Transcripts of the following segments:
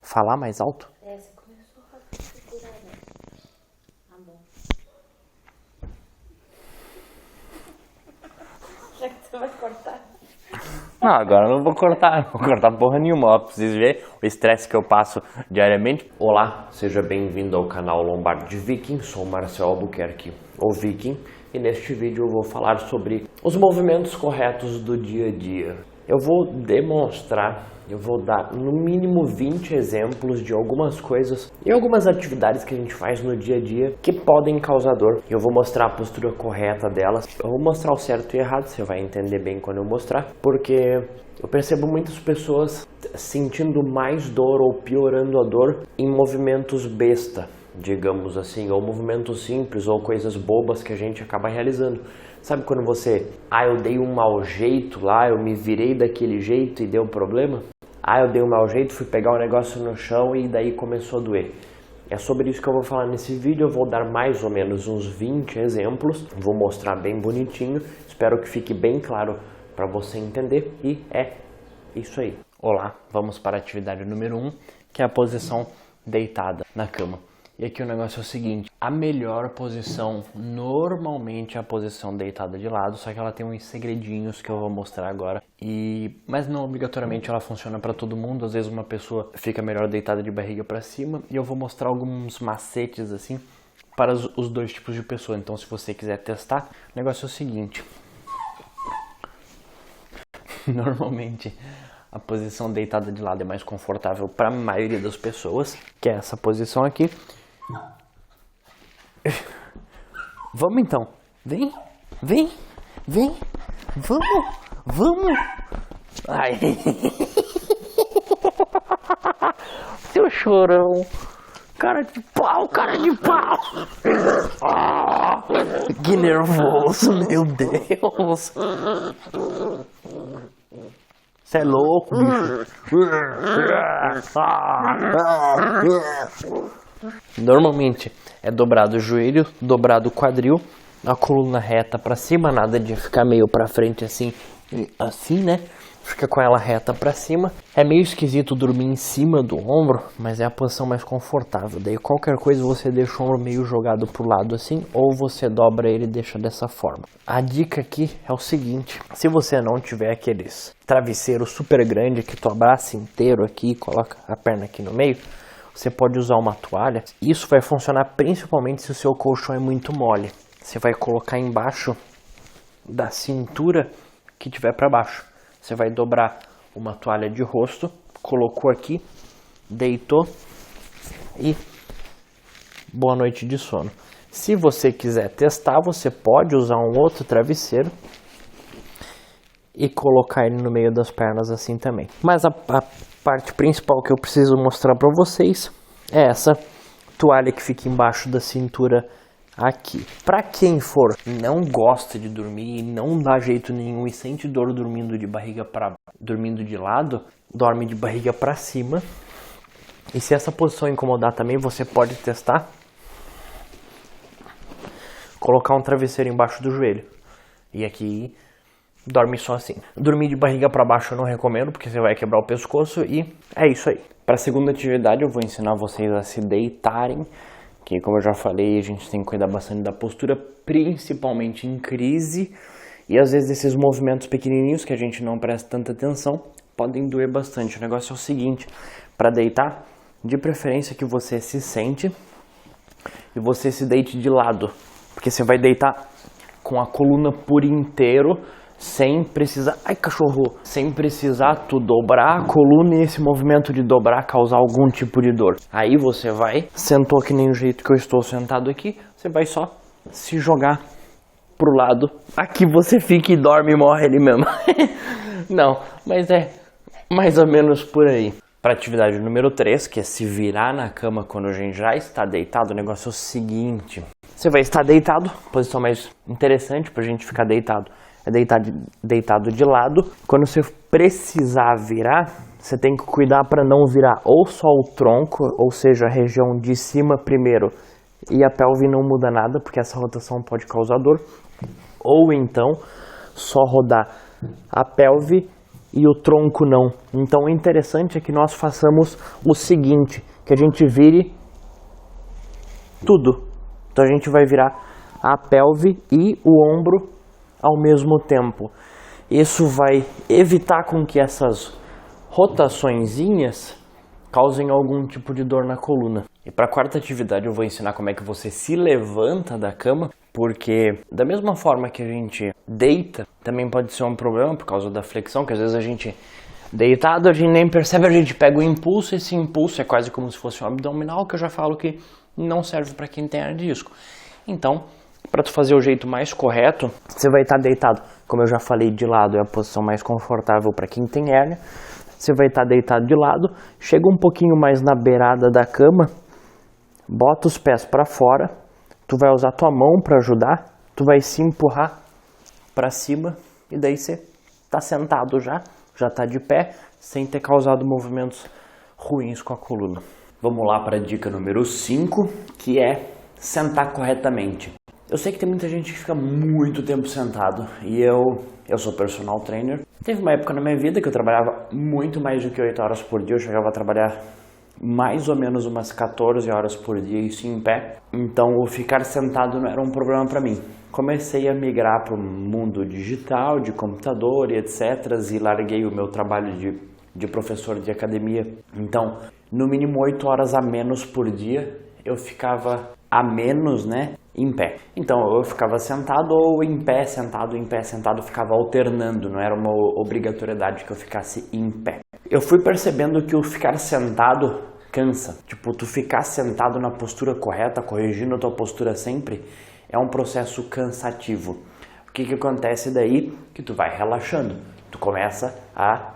falar mais alto? Você começou a segurar, né? Tá bom. Já que você vai cortar. Não, agora eu não vou cortar porra nenhuma, ó, pra vocês verem o estresse que eu passo diariamente. Olá, seja bem-vindo ao canal Lombardi Viking, sou o Marcel Albuquerque, o Viking, e neste vídeo eu vou falar sobre os movimentos corretos do dia a dia. Eu vou demonstrar, eu vou dar no mínimo 20 exemplos de algumas coisas e algumas atividades que a gente faz no dia a dia que podem causar dor. Eu vou mostrar a postura correta delas, eu vou mostrar o certo e errado, você vai entender bem quando eu mostrar, porque eu percebo muitas pessoas sentindo mais dor ou piorando a dor em movimentos besta, digamos assim, ou movimentos simples ou coisas bobas que a gente acaba realizando. Sabe quando você, eu dei um mau jeito lá, eu me virei daquele jeito e deu problema? Eu dei um mau jeito, fui pegar um negócio no chão e daí começou a doer. É sobre isso que eu vou falar nesse vídeo, eu vou dar mais ou menos uns 20 exemplos, vou mostrar bem bonitinho, espero que fique bem claro para você entender e é isso aí. Olá, vamos para a atividade número 1, que é a posição deitada na cama. E aqui o negócio é o seguinte, a melhor posição normalmente é a posição deitada de lado, só que ela tem uns segredinhos que eu vou mostrar agora. Mas não obrigatoriamente ela funciona para todo mundo, às vezes uma pessoa fica melhor deitada de barriga para cima. E eu vou mostrar alguns macetes assim para os dois tipos de pessoa, então se você quiser testar, o negócio é o seguinte. Normalmente a posição deitada de lado é mais confortável para a maioria das pessoas, que é essa posição aqui. Vamos então, vem, vamos. Ai. Seu chorão, cara de pau. Que nervoso, meu Deus. Você é louco, bicho. Normalmente é dobrado o joelho, dobrado o quadril, a coluna reta pra cima, nada de ficar meio pra frente assim, né? Fica com ela reta pra cima. É meio esquisito dormir em cima do ombro, mas é a posição mais confortável. Daí qualquer coisa você deixa o ombro meio jogado pro lado assim, ou você dobra ele e deixa dessa forma. A dica aqui é o seguinte, se você não tiver aqueles travesseiros super grande que tu abraça inteiro aqui e coloca a perna aqui no meio, você pode usar uma toalha. Isso vai funcionar principalmente se o seu colchão é muito mole. Você vai colocar embaixo da cintura que tiver para baixo. Você vai dobrar uma toalha de rosto, colocou aqui, deitou e boa noite de sono. Se você quiser testar, você pode usar um outro travesseiro e colocar ele no meio das pernas assim também. Mas a parte principal que eu preciso mostrar para vocês é essa toalha que fica embaixo da cintura aqui. Para quem não gosta de dormir e não dá jeito nenhum e sente dor dormindo de lado, dorme de barriga para cima. E se essa posição incomodar também, você pode testar colocar um travesseiro embaixo do joelho. E aqui dorme só assim. Dormir de barriga para baixo eu não recomendo, porque você vai quebrar o pescoço e é isso aí. Para a segunda atividade eu vou ensinar vocês a se deitarem, que como eu já falei, a gente tem que cuidar bastante da postura, principalmente em crise. E às vezes esses movimentos pequenininhos que a gente não presta tanta atenção podem doer bastante. O negócio é o seguinte, para deitar, de preferência que você se sente e você se deite de lado, porque você vai deitar com a coluna por inteiro, sem precisar, sem precisar tu dobrar a coluna e esse movimento de dobrar causar algum tipo de dor. Aí você sentou que nem o jeito que eu estou sentado aqui, você vai só se jogar pro lado. Aqui você fica e dorme e morre ali mesmo. Não, mas é mais ou menos por aí. Para a atividade número 3, que é se virar na cama quando a gente já está deitado, o negócio é o seguinte. Você vai estar deitado, posição mais interessante pra gente ficar deitado. É deitado de lado. Quando você precisar virar, você tem que cuidar para não virar ou só o tronco, ou seja, a região de cima primeiro, e a pelve não muda nada, porque essa rotação pode causar dor. Ou então, só rodar a pelve e o tronco não. Então o interessante é que nós façamos o seguinte, que a gente vire tudo. Então a gente vai virar a pelve e o ombro ao mesmo tempo. Isso vai evitar com que essas rotaçõezinhas causem algum tipo de dor na coluna. E para a quarta atividade eu vou ensinar como é que você se levanta da cama, porque da mesma forma que a gente deita, também pode ser um problema por causa da flexão, que às vezes a gente deitado, a gente nem percebe, a gente pega o impulso, esse impulso é quase como se fosse um abdominal, que eu já falo que não serve para quem tem hernia de disco. Então, para tu fazer o jeito mais correto, você vai estar deitado, como eu já falei, de lado é a posição mais confortável para quem tem hérnia. Você vai estar deitado de lado, chega um pouquinho mais na beirada da cama, bota os pés para fora, tu vai usar tua mão para ajudar, tu vai se empurrar para cima e daí você está sentado já está de pé, sem ter causado movimentos ruins com a coluna. Vamos lá para a dica número 5, que é sentar corretamente. Eu sei que tem muita gente que fica muito tempo sentado e eu sou personal trainer. Teve uma época na minha vida que eu trabalhava muito mais do que 8 horas por dia, eu chegava a trabalhar mais ou menos umas 14 horas por dia, isso em pé. Então o ficar sentado não era um problema para mim. Comecei a migrar para o mundo digital, de computador e etc. E larguei o meu trabalho de professor de academia. Então, no mínimo 8 horas a menos por dia, eu ficava a menos, né, em pé. Então, eu ficava sentado ou em pé, sentado, ficava alternando. Não era uma obrigatoriedade que eu ficasse em pé. Eu fui percebendo que o ficar sentado cansa. Tipo, tu ficar sentado na postura correta, corrigindo a tua postura sempre, é um processo cansativo. O que acontece daí? Que tu vai relaxando. Tu começa a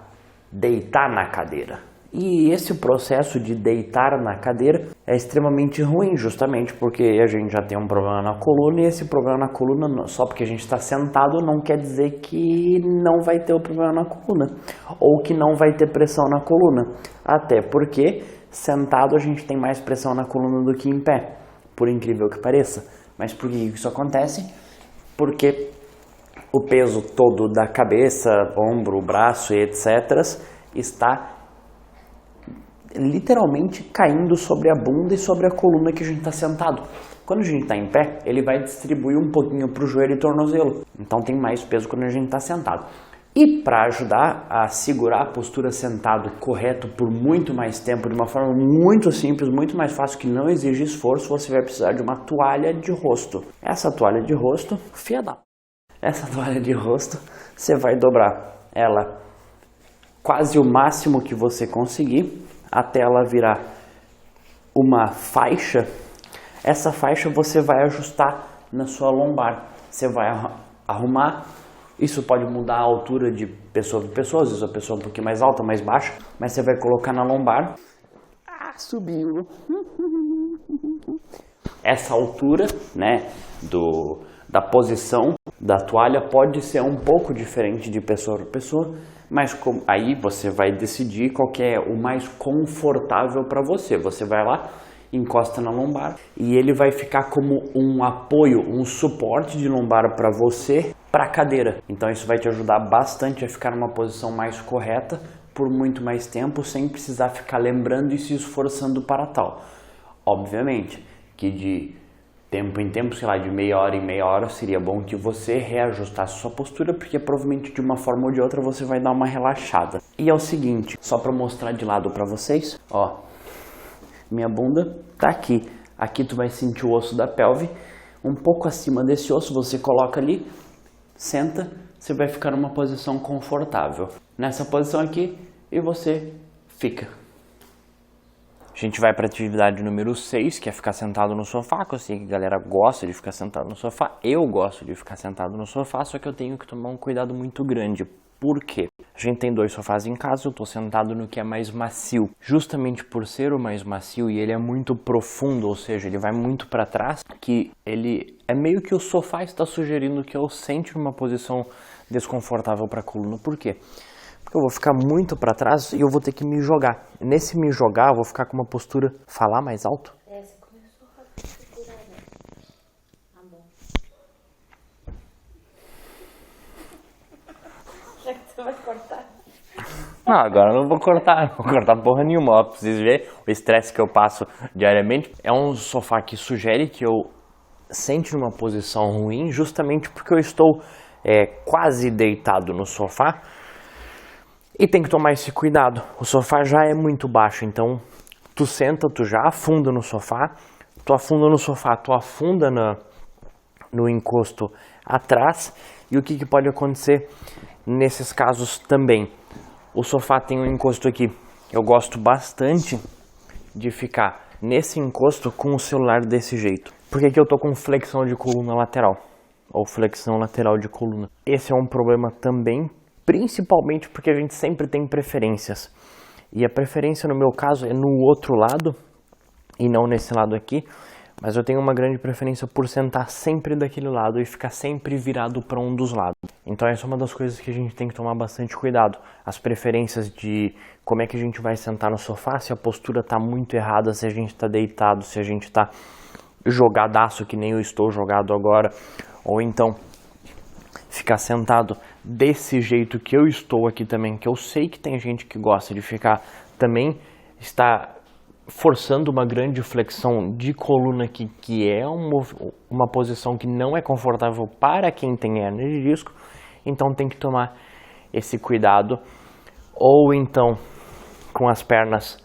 deitar na cadeira. E esse processo de deitar na cadeira é extremamente ruim, justamente porque a gente já tem um problema na coluna, e esse problema na coluna, só porque a gente está sentado, não quer dizer que não vai ter o problema na coluna, ou que não vai ter pressão na coluna. Até porque sentado a gente tem mais pressão na coluna do que em pé, por incrível que pareça. Mas por que isso acontece? Porque o peso todo da cabeça, ombro, braço e etc. está literalmente caindo sobre a bunda e sobre a coluna que a gente está sentado. Quando a gente está em pé, ele vai distribuir um pouquinho para o joelho e tornozelo. Então tem mais peso quando a gente está sentado. E para ajudar a segurar a postura sentado correto por muito mais tempo, de uma forma muito simples, muito mais fácil, que não exige esforço, você vai precisar de uma toalha de rosto. Essa toalha de rosto, essa toalha de rosto, você vai dobrar ela quase o máximo que você conseguir, até ela virar uma faixa. Essa faixa você vai ajustar na sua lombar. Você vai arrumar. Isso pode mudar a altura de pessoa para pessoa, às vezes a pessoa um pouquinho mais alta, mais baixa, mas você vai colocar na lombar. Subiu. Essa altura, né, da posição da toalha pode ser um pouco diferente de pessoa para pessoa, mas aí você vai decidir qual que é o mais confortável para você. Você vai lá, encosta na lombar e ele vai ficar como um apoio, um suporte de lombar para você, para a cadeira. Então isso vai te ajudar bastante a ficar numa posição mais correta por muito mais tempo, sem precisar ficar lembrando e se esforçando para tal. Obviamente que de tempo em tempo, sei lá, de meia hora em meia hora, seria bom que você reajustasse sua postura, porque provavelmente de uma forma ou de outra você vai dar uma relaxada. E é o seguinte, só para mostrar de lado para vocês, ó, minha bunda tá aqui. Aqui tu vai sentir o osso da pelve, um pouco acima desse osso você coloca ali, senta, você vai ficar numa posição confortável. Nessa posição aqui, e você fica. A gente vai para a atividade número 6, que é ficar sentado no sofá, que eu sei que a galera gosta de ficar sentado no sofá. Eu gosto de ficar sentado no sofá, só que eu tenho que tomar um cuidado muito grande. Por quê? A gente tem 2 sofás em casa, eu estou sentado no que é mais macio. Justamente por ser o mais macio e ele é muito profundo, ou seja, ele vai muito para trás, que ele é meio que o sofá está sugerindo que eu sente numa posição desconfortável para a coluna. Por quê? Porque eu vou ficar muito para trás e eu vou ter que me jogar. Nesse me jogar, eu vou ficar com uma postura... Falar mais alto? Você começou a segurar, né? Tá bom. Já que você vai cortar. Agora eu não vou cortar porra nenhuma, ó, pra vocês verem o estresse que eu passo diariamente. É um sofá que sugere que eu sente numa posição ruim, justamente porque eu estou quase deitado no sofá e tem que tomar esse cuidado. O sofá já é muito baixo, então tu senta, tu já afunda no sofá, tu afunda no encosto atrás. E o que pode acontecer nesses casos também? O sofá tem um encosto aqui. Eu gosto bastante de ficar nesse encosto com o celular desse jeito. Porque aqui eu tô com flexão de coluna lateral, ou flexão lateral de coluna. Esse é um problema também, principalmente porque a gente sempre tem preferências. E a preferência no meu caso é no outro lado, e não nesse lado aqui. Mas eu tenho uma grande preferência por sentar sempre daquele lado e ficar sempre virado para um dos lados. Então essa é uma das coisas que a gente tem que tomar bastante cuidado. As preferências de como é que a gente vai sentar no sofá, se a postura está muito errada, se a gente está deitado, se a gente está jogadaço que nem eu estou jogado agora. Ou então ficar sentado desse jeito que eu estou aqui também, que eu sei que tem gente que gosta de ficar também, está forçando uma grande flexão de coluna aqui, que é uma posição que não é confortável para quem tem hérnia de disco, então tem que tomar esse cuidado. Ou então com as pernas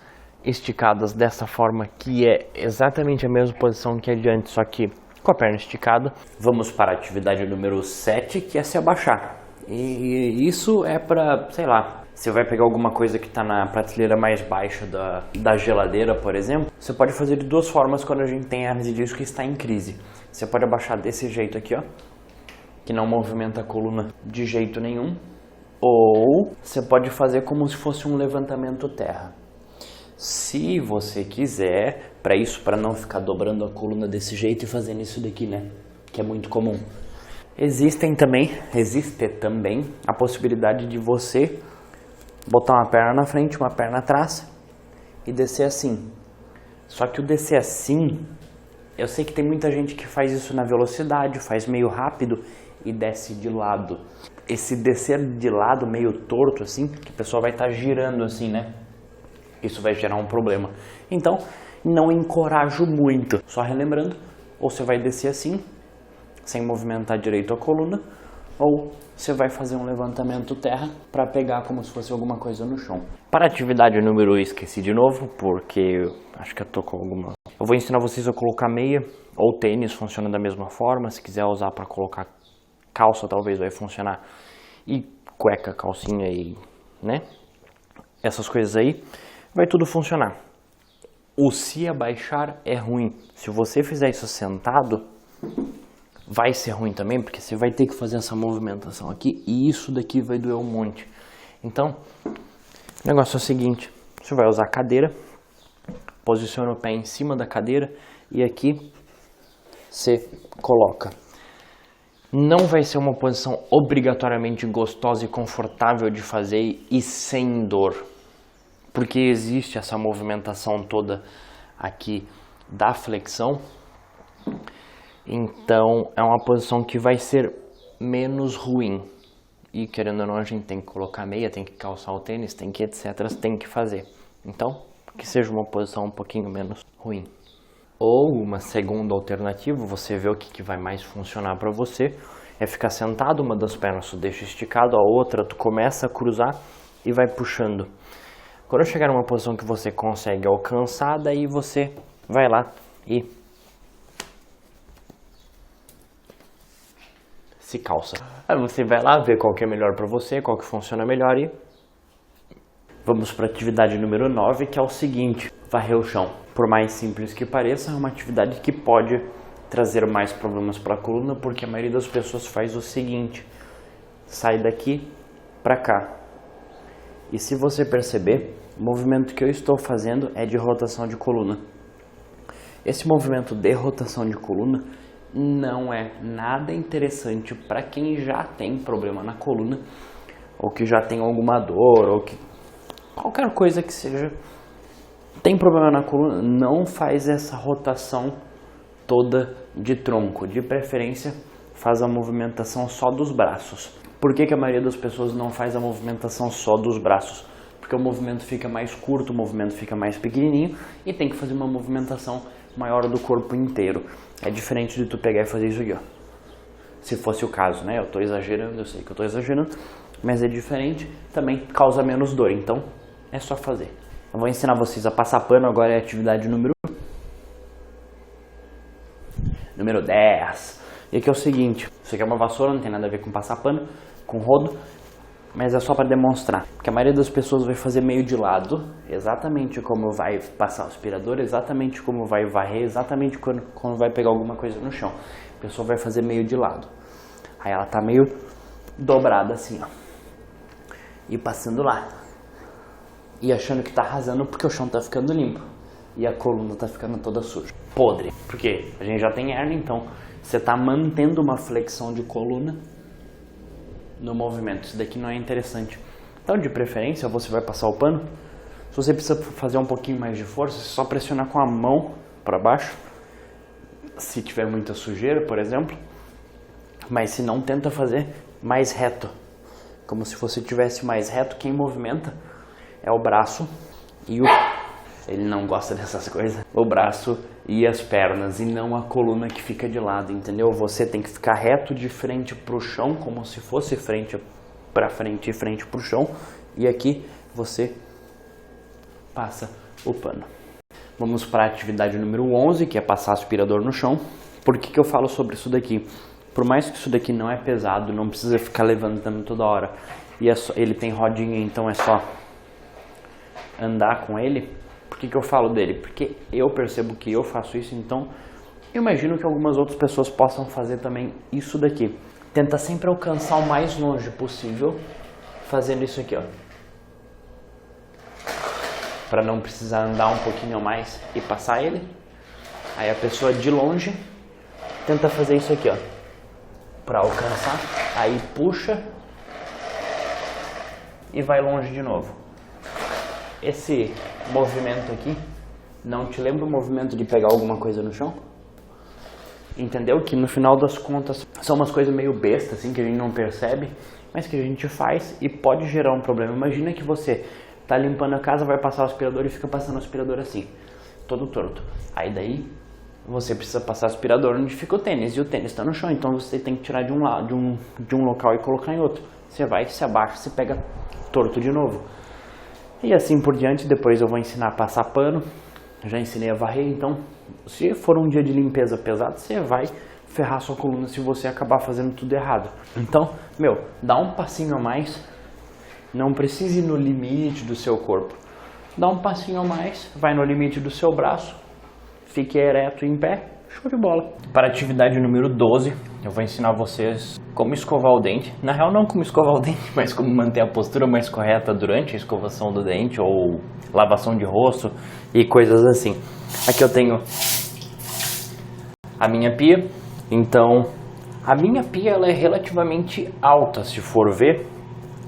esticadas dessa forma, que é exatamente a mesma posição que adiante, só que com a perna esticada. Vamos para a atividade número 7, que é se abaixar. E isso é para, sei lá, você vai pegar alguma coisa que está na prateleira mais baixa da geladeira, por exemplo. Você pode fazer de duas formas quando a gente tem hernia de disco e está em crise. Você pode abaixar desse jeito aqui, ó, que não movimenta a coluna de jeito nenhum. Ou você pode fazer como se fosse um levantamento terra. Se você quiser, para não ficar dobrando a coluna desse jeito e fazendo isso daqui, né, que é muito comum. Existe também a possibilidade de você botar uma perna na frente, uma perna atrás e descer assim. Só que o descer assim, eu sei que tem muita gente que faz isso na velocidade, faz meio rápido e desce de lado. Esse descer de lado meio torto assim, que a pessoa vai estar girando assim, né? Isso vai gerar um problema. Então, não encorajo muito. Só relembrando, ou você vai descer assim, sem movimentar direito a coluna, ou você vai fazer um levantamento terra para pegar como se fosse alguma coisa no chão. Para a atividade número 1, esqueci de novo, porque acho que eu tô com alguma... Eu vou ensinar vocês a colocar meia ou tênis, funciona da mesma forma. Se quiser usar para colocar calça, talvez vai funcionar. E cueca, calcinha e, né? Essas coisas aí, vai tudo funcionar. O se abaixar é ruim. Se você fizer isso sentado, vai ser ruim também, porque você vai ter que fazer essa movimentação aqui e isso daqui vai doer um monte. Então, o negócio é o seguinte, você vai usar a cadeira, posiciona o pé em cima da cadeira e aqui você coloca. Não vai ser uma posição obrigatoriamente gostosa e confortável de fazer e sem dor, porque existe essa movimentação toda aqui da flexão. Então, é uma posição que vai ser menos ruim. E, querendo ou não, a gente tem que colocar meia, tem que calçar o tênis, tem que etc. Tem que fazer. Então, que seja uma posição um pouquinho menos ruim. Ou uma segunda alternativa, você vê o que vai mais funcionar para você, é ficar sentado, uma das pernas tu deixa esticado, a outra tu começa a cruzar e vai puxando. Quando chegar numa posição que você consegue alcançar, daí você vai lá e se calça. Aí você vai lá ver qual que é melhor para você, qual que funciona melhor e vamos para a atividade número 9, que é o seguinte, varrer o chão. Por mais simples que pareça, é uma atividade que pode trazer mais problemas para a coluna, porque a maioria das pessoas faz o seguinte, sai daqui para cá. E se você perceber, o movimento que eu estou fazendo é de rotação de coluna. Esse movimento de rotação de coluna não é nada interessante para quem já tem problema na coluna, ou que já tem alguma dor, ou que qualquer coisa que seja, tem problema na coluna, não faz essa rotação toda de tronco. De preferência, faz a movimentação só dos braços. Por que a maioria das pessoas não faz a movimentação só dos braços? porque o movimento fica mais curto, o movimento fica mais pequenininho e tem que fazer uma movimentação maior do corpo inteiro. É diferente de tu pegar e fazer isso aqui, ó. Se fosse o caso, né? Eu tô exagerando, eu sei que eu tô exagerando, mas é diferente, também causa menos dor, então é só fazer. Eu vou ensinar vocês a passar pano, agora é a atividade número 10. E aqui é o seguinte, isso aqui é uma vassoura, não tem nada a ver com passar pano, com rodo, mas é só para demonstrar, porque a maioria das pessoas vai fazer meio de lado, exatamente como vai passar o aspirador, exatamente como vai varrer, exatamente quando vai pegar alguma coisa no chão. A pessoa vai fazer meio de lado. Aí ela tá meio dobrada assim, ó. E passando lá. E achando que tá arrasando porque o chão tá ficando limpo. E a coluna tá ficando toda suja. Podre. Porque a gente já tem hernia, então você tá mantendo uma flexão de coluna no movimento. Isso daqui não é interessante. Então, de preferência, você vai passar o pano. Se você precisa fazer um pouquinho mais de força, é só pressionar com a mão para baixo. Se tiver muita sujeira, por exemplo. Mas se não, tenta fazer mais reto. Como se você tivesse mais reto. Quem movimenta é o braço e o... Ele não gosta dessas coisas. O braço e as pernas e não a coluna que fica de lado, entendeu? Você tem que ficar reto de frente pro chão, como se fosse frente para frente e frente pro chão. E aqui você passa o pano. Vamos para a atividade número 11, que é passar aspirador no chão. Por que eu falo sobre isso daqui? Por mais que isso daqui não é pesado, não precisa ficar levantando toda hora. E ele tem rodinha, então é só andar com ele. Por que eu falo dele? Porque eu percebo que eu faço isso, então eu imagino que algumas outras pessoas possam fazer também isso daqui. Tenta sempre alcançar o mais longe possível fazendo isso aqui, ó. Para não precisar andar um pouquinho a mais e passar ele. Aí a pessoa de longe tenta fazer isso aqui, ó. Para alcançar, aí puxa e vai longe de novo. Esse movimento aqui não te lembra o movimento de pegar alguma coisa no chão? Entendeu? Que no final das contas são umas coisas meio bestas assim que a gente não percebe, mas que a gente faz e pode gerar um problema. Imagina que você tá limpando a casa, vai passar o aspirador e fica passando o aspirador assim, todo torto. Aí daí você precisa passar o aspirador onde fica o tênis e o tênis está no chão, então você tem que tirar de um lado, de um local e colocar em outro. Você vai, se abaixa, se pega torto de novo. E assim por diante. Depois eu vou ensinar a passar pano. Já ensinei a varrer, então se for um dia de limpeza pesado, você vai ferrar sua coluna se você acabar fazendo tudo errado. Então, dá um passinho a mais. Não precise ir no limite do seu corpo. Dá um passinho a mais, vai no limite do seu braço, fique ereto em pé, show de bola. Para a atividade número 12, eu vou ensinar vocês como escovar o dente. Na real, não como escovar o dente, mas como manter a postura mais correta durante a escovação do dente ou lavação de rosto e coisas assim. Aqui eu tenho a minha pia. Então, a minha pia ela é relativamente alta, se for ver.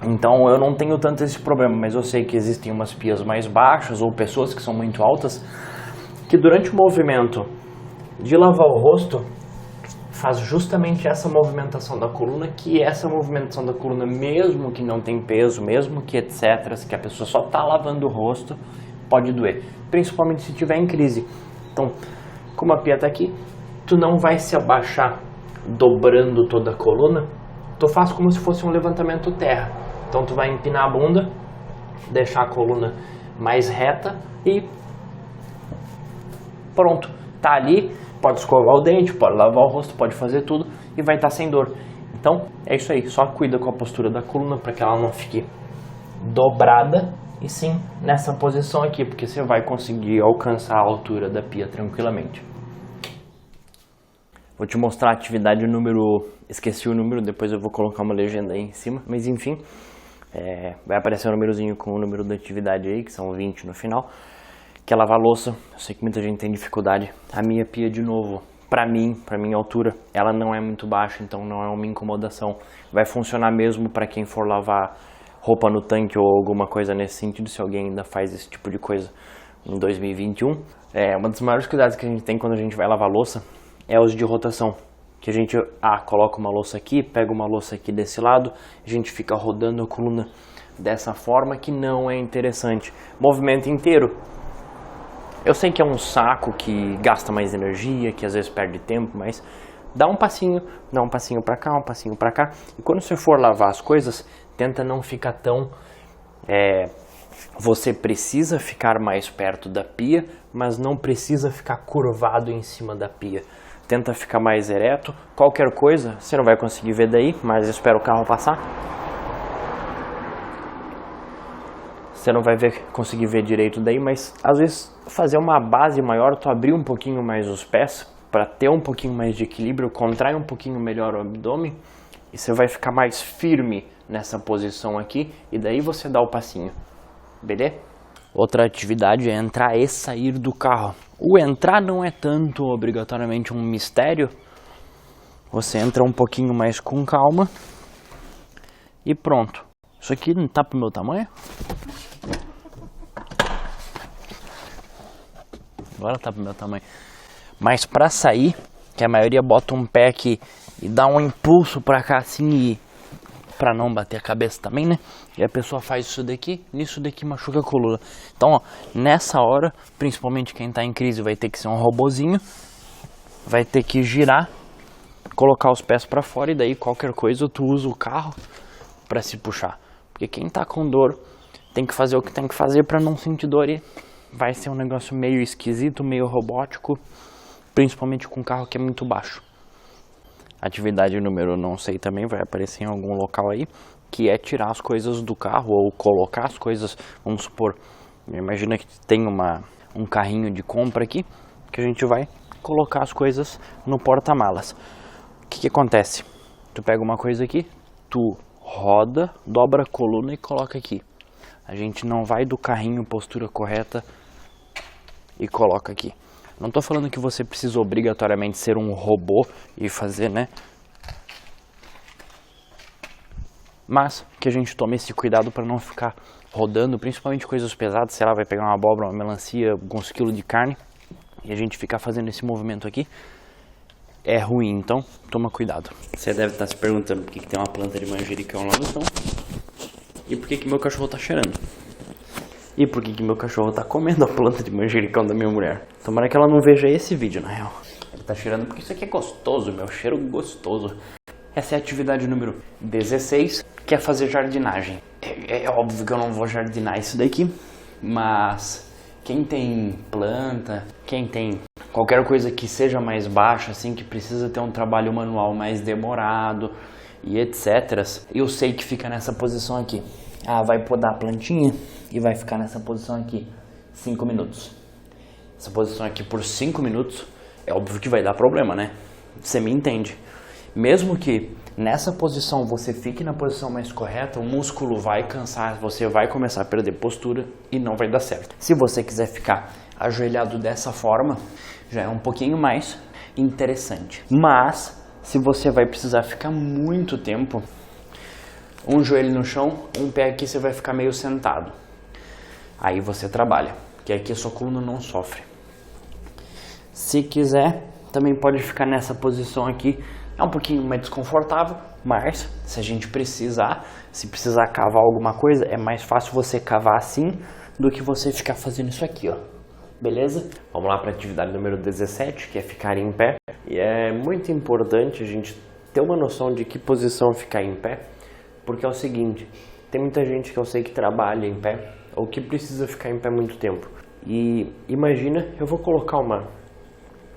Então eu não tenho tanto esse problema, mas eu sei que existem umas pias mais baixas ou pessoas que são muito altas que durante o movimento de lavar o rosto faz justamente essa movimentação da coluna, que essa movimentação da coluna, mesmo que não tem peso, mesmo que etc, que a pessoa só está lavando o rosto, pode doer, principalmente se estiver em crise. Então, como a pia está aqui, tu não vai se abaixar dobrando toda a coluna, tu faz como se fosse um levantamento terra. Então tu vai empinar a bunda, deixar a coluna mais reta e pronto, tá ali, pode escovar o dente, pode lavar o rosto, pode fazer tudo e vai estar sem dor. Então é isso aí, só cuida com a postura da coluna para que ela não fique dobrada e sim nessa posição aqui, porque você vai conseguir alcançar a altura da pia tranquilamente. Vou te mostrar a atividade número... Esqueci o número, depois eu vou colocar uma legenda aí em cima. Mas enfim, vai aparecer um númerozinho com o número da atividade aí, que são 20 no final. Que é lavar louça. Eu sei que muita gente tem dificuldade. A minha pia, de novo, pra minha altura, ela não é muito baixa, então não é uma incomodação. Vai funcionar mesmo pra quem for lavar roupa no tanque ou alguma coisa nesse sentido, se alguém ainda faz esse tipo de coisa em 2021. Uma das maiores cuidados que a gente tem quando a gente vai lavar louça é os de rotação, que a gente coloca uma louça aqui, pega uma louça aqui desse lado, a gente fica rodando a coluna dessa forma que não é interessante. Movimento inteiro. Eu sei que é um saco que gasta mais energia, que às vezes perde tempo, mas dá um passinho pra cá, um passinho pra cá. E quando você for lavar as coisas, tenta não ficar tão... Você precisa ficar mais perto da pia, mas não precisa ficar curvado em cima da pia. Tenta ficar mais ereto. Qualquer coisa, você não vai conseguir ver daí, mas espera o carro passar. Você não vai conseguir ver direito daí, mas às vezes fazer uma base maior, tu abrir um pouquinho mais os pés, para ter um pouquinho mais de equilíbrio, contrai um pouquinho melhor o abdômen, e você vai ficar mais firme nessa posição aqui, e daí você dá o passinho. Beleza? Outra atividade é entrar e sair do carro. O entrar não é tanto obrigatoriamente um mistério. Você entra um pouquinho mais com calma e pronto. Isso aqui não tá pro meu tamanho? Agora tá pro meu tamanho. Mas pra sair, que a maioria bota um pé aqui e dá um impulso pra cá assim e... pra não bater a cabeça também, né? E a pessoa faz isso daqui, nisso daqui machuca a coluna. Então, ó, nessa hora, principalmente quem tá em crise vai ter que ser um robozinho, vai ter que girar, colocar os pés pra fora e daí qualquer coisa tu usa o carro pra se puxar. Porque quem tá com dor tem que fazer o que tem que fazer pra não sentir dor e vai ser um negócio meio esquisito, meio robótico, principalmente com um carro que é muito baixo. Atividade número não sei também, vai aparecer em algum local aí, que é tirar as coisas do carro ou colocar as coisas, vamos supor, imagina que tem um carrinho de compra aqui, que a gente vai colocar as coisas no porta-malas. O que acontece? Tu pega uma coisa aqui, tu roda, dobra a coluna e coloca aqui. A gente não vai do carrinho postura correta e coloca aqui. Não estou falando que você precisa obrigatoriamente ser um robô e fazer, né? Mas que a gente tome esse cuidado para não ficar rodando, principalmente coisas pesadas. Sei lá, vai pegar uma abóbora, uma melancia, alguns quilos de carne e a gente ficar fazendo esse movimento aqui é ruim, então toma cuidado. Você deve estar se perguntando por que tem uma planta de manjericão lá no chão e por que meu cachorro está cheirando. E por que meu cachorro tá comendo a planta de manjericão da minha mulher? Tomara que ela não veja esse vídeo, na real. Ele tá cheirando porque isso aqui é gostoso, meu cheiro gostoso. Essa é a atividade número 16, que é fazer jardinagem. É óbvio que eu não vou jardinar isso daqui, mas quem tem planta, quem tem qualquer coisa que seja mais baixa, assim, que precisa ter um trabalho manual mais demorado e etc., eu sei que fica nessa posição aqui. Ah, vai podar a plantinha e vai ficar nessa posição aqui 5 minutos. Essa posição aqui por 5 minutos é óbvio que vai dar problema, né? Você me entende. Mesmo que nessa posição você fique na posição mais correta, o músculo vai cansar, você vai começar a perder postura e não vai dar certo. Se você quiser ficar ajoelhado dessa forma, já é um pouquinho mais interessante. Mas se você vai precisar ficar muito tempo, um joelho no chão, um pé aqui, você vai ficar meio sentado. Aí você trabalha, que aqui a sua coluna não sofre. Se quiser, também pode ficar nessa posição aqui. É um pouquinho mais desconfortável, mas se a gente precisar, se precisar cavar alguma coisa, é mais fácil você cavar assim do que você ficar fazendo isso aqui, ó. Beleza? Vamos lá para a atividade número 17, que é ficar em pé. E é muito importante a gente ter uma noção de que posição ficar em pé, porque é o seguinte, tem muita gente que eu sei que trabalha em pé, ou que precisa ficar em pé muito tempo. E imagina, eu vou colocar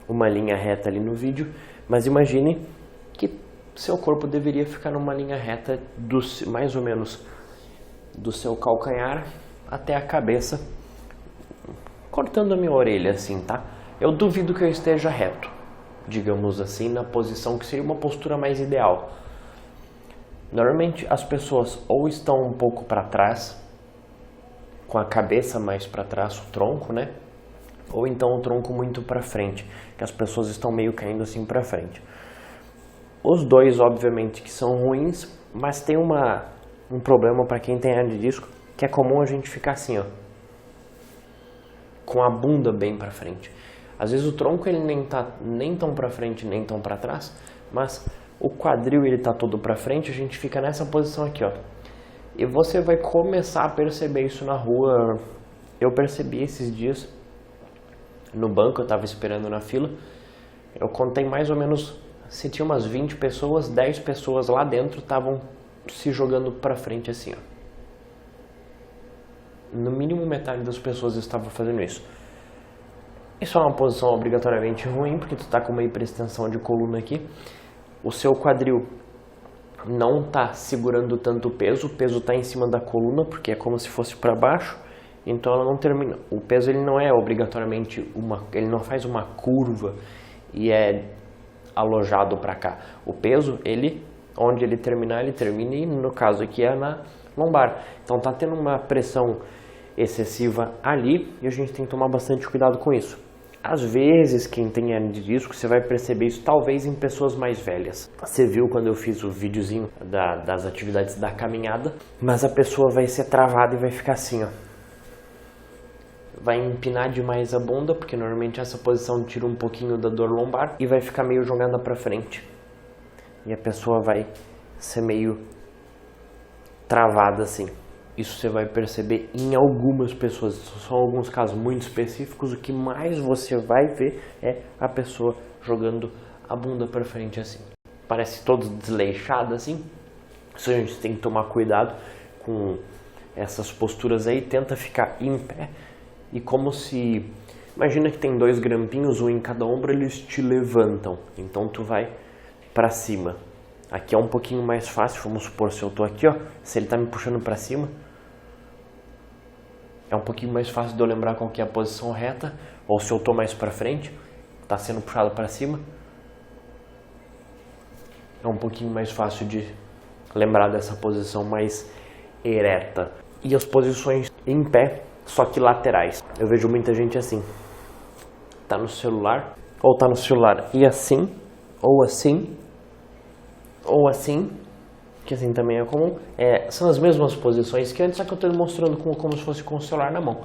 uma linha reta ali no vídeo, mas imagine que seu corpo deveria ficar numa linha reta mais ou menos do seu calcanhar até a cabeça, cortando a minha orelha assim, tá? Eu duvido que eu esteja reto, digamos assim, na posição que seria uma postura mais ideal. Normalmente as pessoas ou estão um pouco para trás, com a cabeça mais para trás, o tronco, né? Ou então o tronco muito para frente, que as pessoas estão meio caindo assim para frente. Os dois, obviamente, que são ruins, mas tem um problema para quem tem hernia de disco, que é comum a gente ficar assim, ó, com a bunda bem para frente. Às vezes o tronco ele nem tá nem tão para frente nem tão para trás, mas o quadril ele tá todo para frente, a gente fica nessa posição aqui, ó. E você vai começar a perceber isso na rua. Eu percebi esses dias no banco, eu estava esperando na fila. Eu contei mais ou menos, se tinha umas 20 pessoas, 10 pessoas lá dentro estavam se jogando para frente assim, ó. No mínimo metade das pessoas estava fazendo isso. Isso é uma posição obrigatoriamente ruim, porque tu está com uma hiperextensão de coluna aqui. O seu quadril não está segurando tanto o peso está em cima da coluna, porque é como se fosse para baixo, então ela não termina. O peso ele não é obrigatoriamente ele não faz uma curva e é alojado para cá. O peso, onde ele terminar, ele termina, e no caso aqui é na lombar. Então tá tendo uma pressão excessiva ali e a gente tem que tomar bastante cuidado com isso. Às vezes, quem tem hernia de disco, você vai perceber isso talvez em pessoas mais velhas. Você viu quando eu fiz o videozinho das atividades da caminhada, mas a pessoa vai ser travada e vai ficar assim, ó. Vai empinar demais a bunda, porque normalmente essa posição tira um pouquinho da dor lombar, e vai ficar meio jogada para frente. E a pessoa vai ser meio travada assim. Isso você vai perceber em algumas pessoas, são alguns casos muito específicos. O que mais você vai ver é a pessoa jogando a bunda para frente assim. Parece todo desleixado assim. Isso a gente tem que tomar cuidado com essas posturas aí. Tenta ficar em pé e como se... Imagina que tem 2 grampinhos, um em cada ombro, eles te levantam. Então tu vai para cima. Aqui é um pouquinho mais fácil, vamos supor, se eu tô aqui, ó, se ele tá me puxando para cima, é um pouquinho mais fácil de eu lembrar qual que é a posição reta, ou se eu tô mais para frente, tá sendo puxado para cima, é um pouquinho mais fácil de lembrar dessa posição mais ereta. E as posições em pé, só que laterais. Eu vejo muita gente assim, tá no celular, ou tá no celular e assim, ou assim, ou assim, que assim também é comum. São as mesmas posições que antes, só que eu estou mostrando como se fosse com o celular na mão.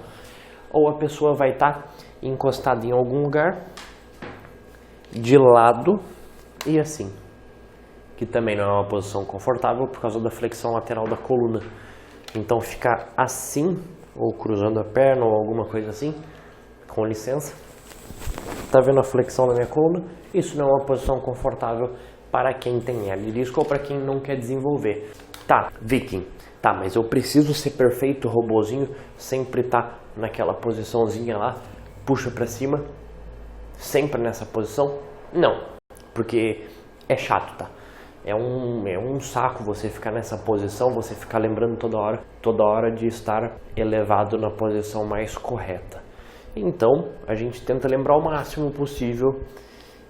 Ou a pessoa vai estar encostada em algum lugar, de lado e assim, que também não é uma posição confortável por causa da flexão lateral da coluna. Então ficar assim, ou cruzando a perna, ou alguma coisa assim, com licença. Tá vendo a flexão da minha coluna? Isso não é uma posição confortável para quem tem hernia de disco ou para quem não quer desenvolver. Tá, Viking, tá, mas eu preciso ser perfeito, robozinho, sempre tá naquela posiçãozinha lá, puxa para cima, sempre nessa posição? Não, porque é chato, tá? É um saco você ficar nessa posição, você ficar lembrando toda hora de estar elevado na posição mais correta. Então, a gente tenta lembrar o máximo possível.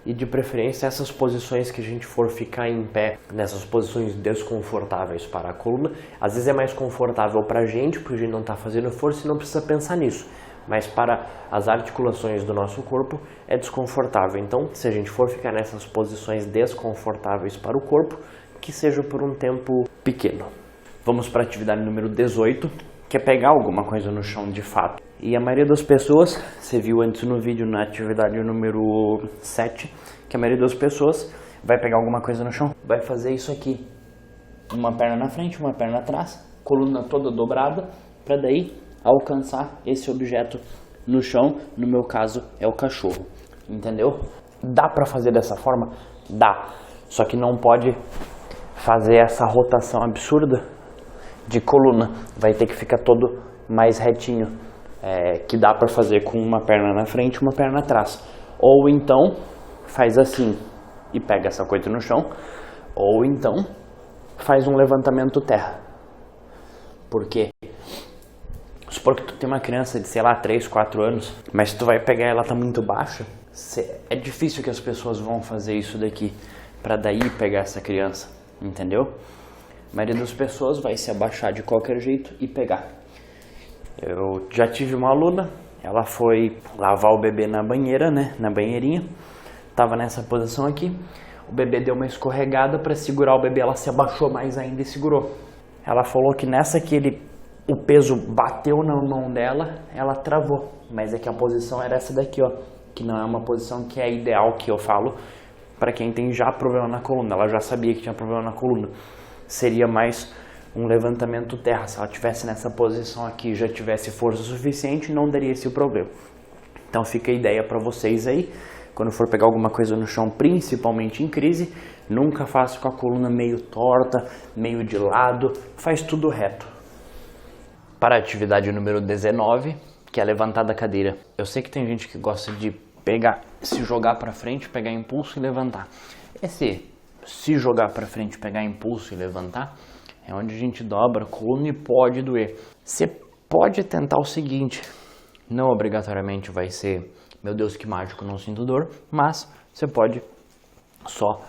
E de preferência essas posições que a gente for ficar em pé, nessas posições desconfortáveis para a coluna, às vezes é mais confortável para a gente, porque a gente não está fazendo força e não precisa pensar nisso. Mas para as articulações do nosso corpo é desconfortável. Então, se a gente for ficar nessas posições desconfortáveis para o corpo, que seja por um tempo pequeno. Vamos para a atividade número 18, que é pegar alguma coisa no chão de fato. E a maioria das pessoas, você viu antes no vídeo na atividade número 7, que a maioria das pessoas vai pegar alguma coisa no chão, vai fazer isso aqui. Uma perna na frente, uma perna atrás, coluna toda dobrada, para daí alcançar esse objeto no chão, no meu caso é o cachorro, entendeu? Dá para fazer dessa forma? Dá, só que não pode fazer essa rotação absurda de coluna, vai ter que ficar todo mais retinho, que dá para fazer com uma perna na frente e uma perna atrás. Ou então faz assim e pega essa coisa no chão, ou então faz um levantamento terra. Por quê? Supor que tu tem uma criança de, sei lá, 3, 4 anos, mas tu vai pegar ela tá muito baixa, é difícil que as pessoas vão fazer isso daqui para daí pegar essa criança, entendeu? A maioria das pessoas vai se abaixar de qualquer jeito e pegar. Eu já tive uma aluna, ela foi lavar o bebê na banheira, né, na banheirinha, tava nessa posição aqui, o bebê deu uma escorregada, para segurar o bebê ela se abaixou mais ainda e segurou. Ela falou que nessa que o peso bateu na mão dela, ela travou, mas é que a posição era essa daqui, ó, que não é uma posição que é ideal, que eu falo para quem tem já problema na coluna. Ela já sabia que tinha problema na coluna, seria mais um levantamento terra. Se ela estivesse nessa posição aqui e já tivesse força suficiente, não daria esse problema. Então fica a ideia para vocês aí, quando for pegar alguma coisa no chão, principalmente em crise, nunca faça com a coluna meio torta, meio de lado, faz tudo reto. Para a atividade número 19, que é levantar da cadeira. Eu sei que tem gente que gosta de pegar, se jogar para frente, pegar impulso e levantar. Esse se jogar para frente, pegar impulso e levantar, é onde a gente dobra a coluna e pode doer. Você pode tentar o seguinte, não obrigatoriamente vai ser, meu Deus que mágico, não sinto dor, mas você pode só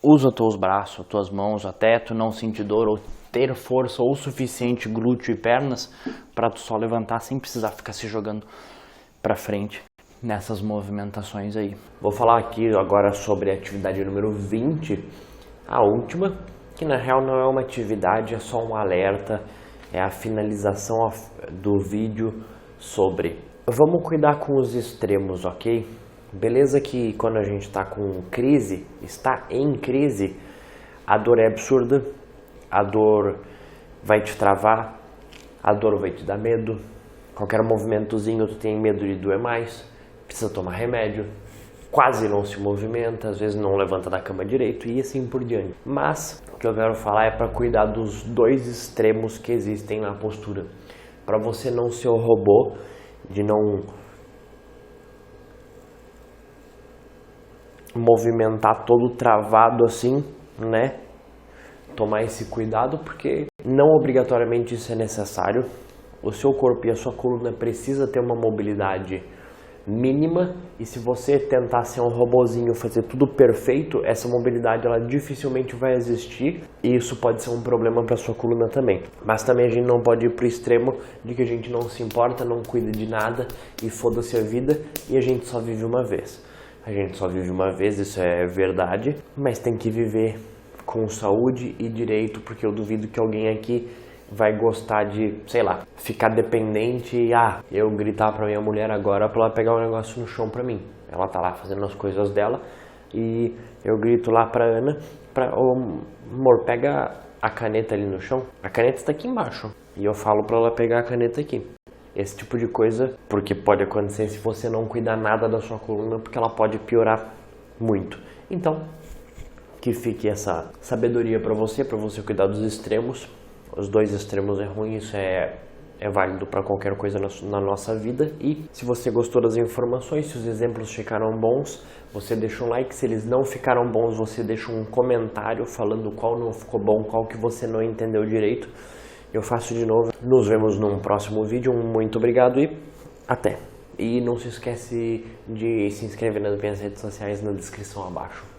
usa os teus braços, as tuas mãos até tu não sentir dor ou ter força o suficiente glúteo e pernas para tu só levantar sem precisar ficar se jogando para frente nessas movimentações aí. Vou falar aqui agora sobre a atividade número 20, a última, que na real não é uma atividade, é só um alerta, é a finalização do vídeo sobre vamos cuidar com os extremos, ok? Beleza que quando a gente está com crise, está em crise, a dor é absurda, a dor vai te travar, a dor vai te dar medo, qualquer movimentozinho tu tem medo de doer mais, precisa tomar remédio, quase não se movimenta, às vezes não levanta da cama direito e assim por diante. Mas o que eu quero falar é para cuidar dos dois extremos que existem na postura, para você não ser o robô, de não movimentar todo travado assim, né? Tomar esse cuidado porque não obrigatoriamente isso é necessário. O seu corpo e a sua coluna precisa ter uma mobilidade mínima e se você tentar ser um robozinho, fazer tudo perfeito, essa mobilidade ela dificilmente vai existir e isso pode ser um problema para sua coluna também. Mas também a gente não pode ir para o extremo de que a gente não se importa, não cuida de nada e foda-se a vida e a gente só vive uma vez. A gente só vive uma vez, isso é verdade, mas tem que viver com saúde e direito, porque eu duvido que alguém aqui vai gostar de, sei lá, ficar dependente e, eu gritar pra minha mulher agora pra ela pegar um negócio no chão pra mim. Ela tá lá fazendo as coisas dela e eu grito lá pra Ana, amor, pega a caneta ali no chão. A caneta está aqui embaixo e eu falo pra ela pegar a caneta aqui. Esse tipo de coisa, porque pode acontecer se você não cuidar nada da sua coluna, porque ela pode piorar muito. Então, que fique essa sabedoria para você cuidar dos extremos. Os dois extremos é ruim, isso é válido para qualquer coisa na nossa vida. E se você gostou das informações, se os exemplos ficaram bons, você deixa um like. Se eles não ficaram bons, você deixa um comentário falando qual não ficou bom, qual que você não entendeu direito. Eu faço de novo. Nos vemos num próximo vídeo. Muito obrigado e até. E não se esquece de se inscrever nas minhas redes sociais na descrição abaixo.